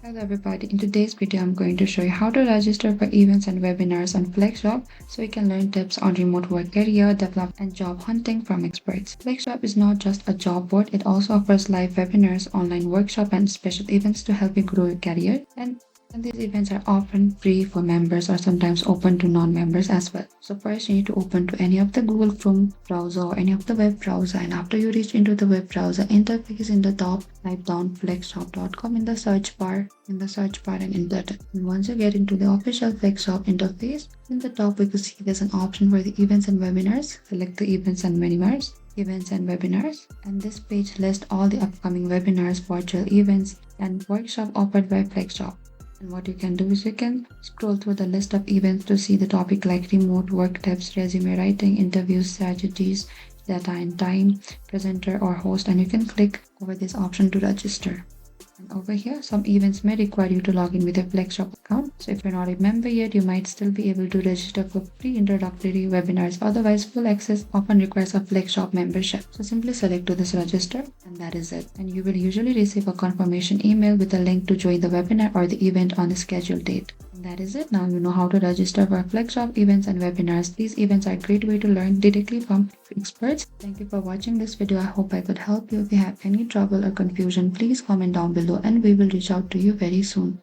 Hello everybody, in today's video I'm going to show you how to register for events and webinars on Flexjob so you can learn tips on remote work, career development and job hunting from experts. Flexjob is not just a job board, it also offers live webinars, online workshops and special events to help you grow your career. And these events are often free for members or sometimes open to non-members as well. So first you need to open to any of the Google Chrome browser or any of the web browser, and after you reach into the web browser interface in the top, type down flexjob.com in the search bar and enter it. And once you get into the official Flexjob interface, in the top we can see there's an option for the events and webinars. Select the events and webinars, and this page lists all the upcoming webinars, virtual events and workshop offered by Flexjob. And what you can do is you can scroll through the list of events to see the topic like remote work tips, resume writing, interviews, strategies, data and time, presenter or host, and you can click over this option to register. And over here, some events may require you to log in with a Flexjob account. So if you're not a member yet, you might still be able to register for free introductory webinars. Otherwise, full access often requires a Flexjob membership. So simply select to this register, and that is it. And you will usually receive a confirmation email with a link to join the webinar or the event on a scheduled date. And that is it. Now you know how to register for Flexjob events and webinars. These events are a great way to learn directly from experts. Thank you for watching this video. I hope I could help you. If you have any trouble or confusion, please comment down below and we will reach out to you very soon.